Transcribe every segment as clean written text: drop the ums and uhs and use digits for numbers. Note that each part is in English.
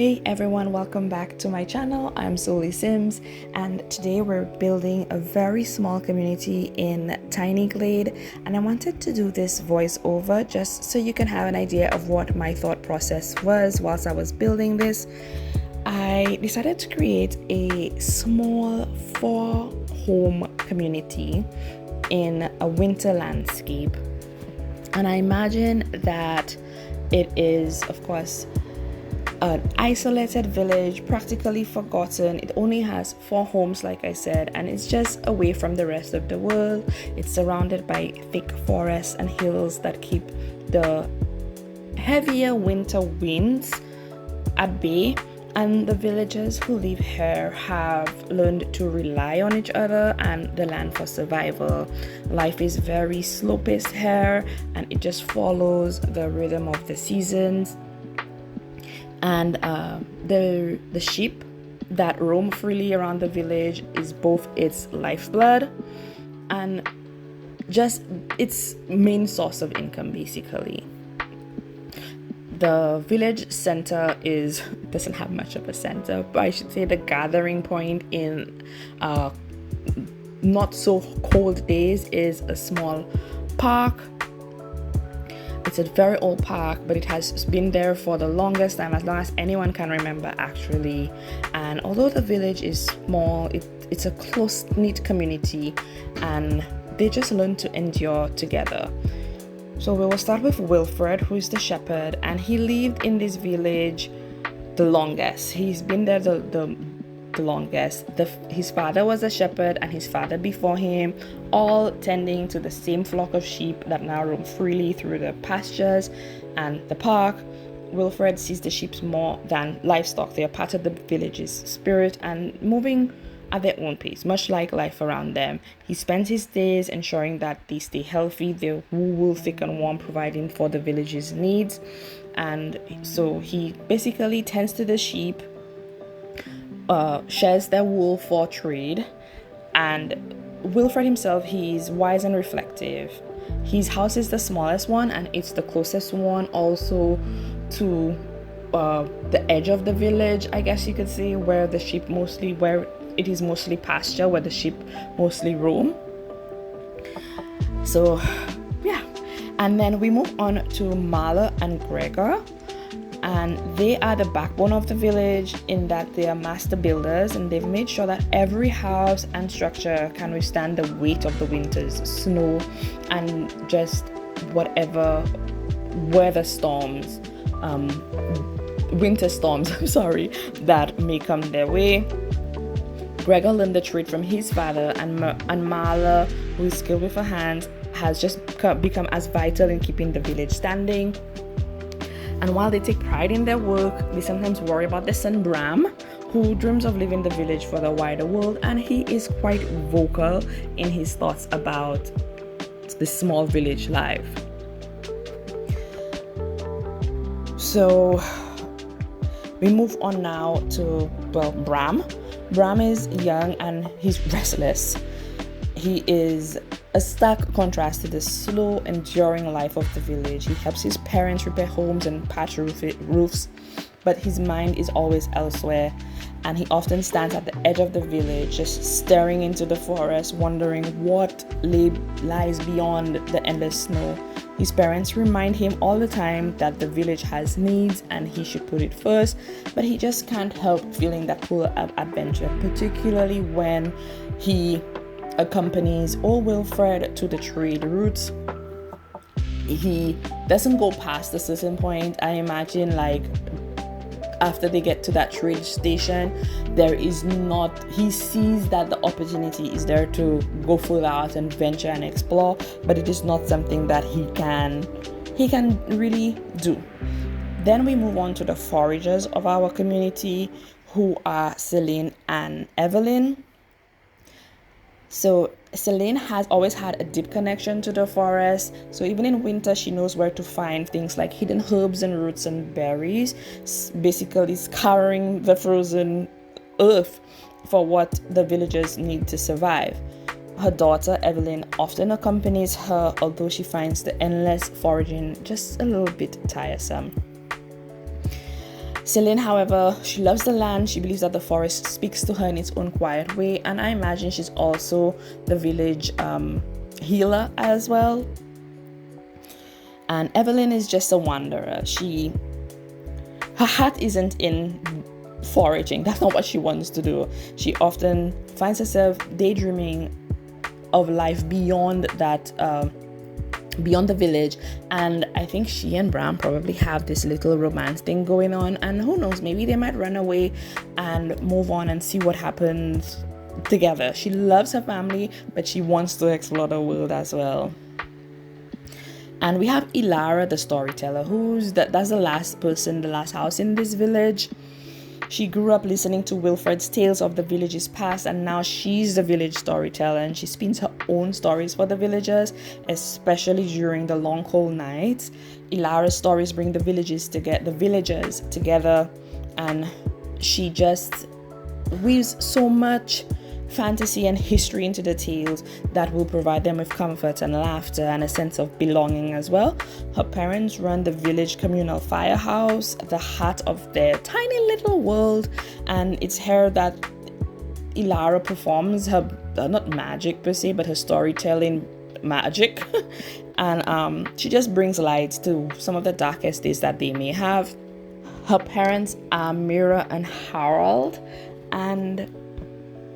Hey everyone, welcome back to my channel. I'm SolieSims, and today we're building a very small community in tiny Glade, and I wanted to do this voiceover just so you can have an idea of what my thought process was whilst I was building this. I decided to create a small 4-home community in a winter landscape, and I imagine that it is, of course, an isolated village, practically forgotten. It only has 4 homes, like I said, and it's just away from the rest of the world. It's surrounded by thick forests and hills that keep the heavier winter winds at bay, and the villagers who live here have learned to rely on each other and the land for survival. Life is very slow-paced here, and it just follows the rhythm of the seasons. And the sheep that roam freely around the village is both its lifeblood and just its main source of income, basically. The village center doesn't have much of a center, but I should say the gathering point in not so cold days is a small park. It's a very old park, but it has been there for the longest time, as long as anyone can remember, actually. And although the village is small, it's a close-knit community, and they just learn to endure together. So we will start with Wilfred, who is the shepherd, and he lived in this village the longest. He's been there the longest. His father was a shepherd, and his father before him, all tending to the same flock of sheep that now roam freely through the pastures and the park. Wilfred sees the sheep more than livestock. They are part of the village's spirit and moving at their own pace, much like life around them. He spends his days ensuring that they stay healthy, they're wool, thick and warm, providing for the village's needs. And so he basically tends to the sheep, shares their wool for trade. And Wilfred himself, he's wise and reflective. His house is the smallest one, and it's the closest one also to the edge of the village, I guess you could say, where it is mostly pasture, where the sheep mostly roam. So yeah, and then we move on to Marla and Gregor, and they are the backbone of the village in that they are master builders, and they've made sure that every house and structure can withstand the weight of the winter's snow and just whatever winter storms that may come their way. Gregor learned the trade from his father, and Marla, who is skilled with her hands, has just become as vital in keeping the village standing. And while they take pride in their work, they sometimes worry about their son Bram, who dreams of leaving the village for the wider world, and he is quite vocal in his thoughts about the small village life. So we move on now to, Bram. Bram is young and he's restless. He is a stark contrast to the slow, enduring life of the village. He helps his parents repair homes and patch roofs, but his mind is always elsewhere, and he often stands at the edge of the village, just staring into the forest, wondering what lies beyond the endless snow. His parents remind him all the time that the village has needs and he should put it first, but he just can't help feeling that pull of adventure, particularly when he accompanies old Wilfred to the trade routes. He doesn't go past a certain point. I imagine, like, after they get to that trade station, he sees that the opportunity is there to go further out and venture and explore, but it is not something that he can really do. Then we move on to the foragers of our community, who are Celine and Evelyn. So Celine has always had a deep connection to the forest, so even in winter she knows where to find things like hidden herbs and roots and berries, basically scouring the frozen earth for what the villagers need to survive. Her daughter Evelyn often accompanies her, although she finds the endless foraging just a little bit tiresome. Celine, however, she loves the land. She believes that the forest speaks to her in its own quiet way, and I imagine she's also the village healer as well. And Evelyn is just a wanderer. Her heart isn't in foraging. That's not what she wants to do. She often finds herself daydreaming of life beyond that, beyond the village. And I think she and Bram probably have this little romance thing going on, and who knows, maybe they might run away and move on and see what happens together. She loves her family, but she wants to explore the world as well. And we have Ilara, the storyteller, that's the last house in this village. She grew up listening to Wilfred's tales of the village's past, and now she's the village storyteller, and she spins her own stories for the villagers, especially during the long cold nights. Ilara's stories bring the villagers together, and she just weaves so much fantasy and history into the tales that will provide them with comfort and laughter and a sense of belonging as well. Her parents run the village communal firehouse, the heart of their tiny little world, and it's here that Ilara performs her, not magic per se, but her storytelling magic. And she just brings light to some of the darkest days that they may have. Her parents are Mira and Harold, and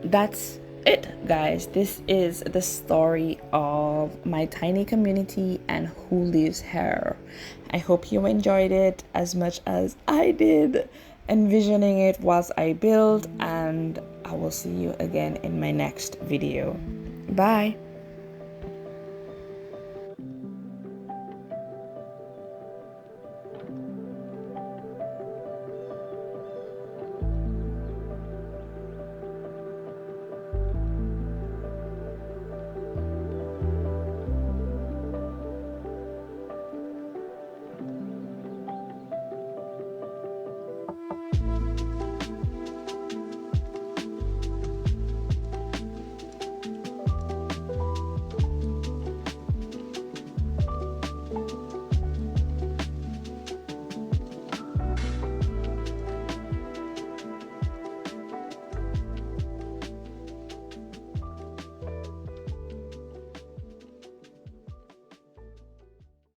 that's it, guys. This is the story of my tiny community and who lives here. I hope you enjoyed it as much as I did envisioning it whilst I build, and I will see you again in my next video. Bye.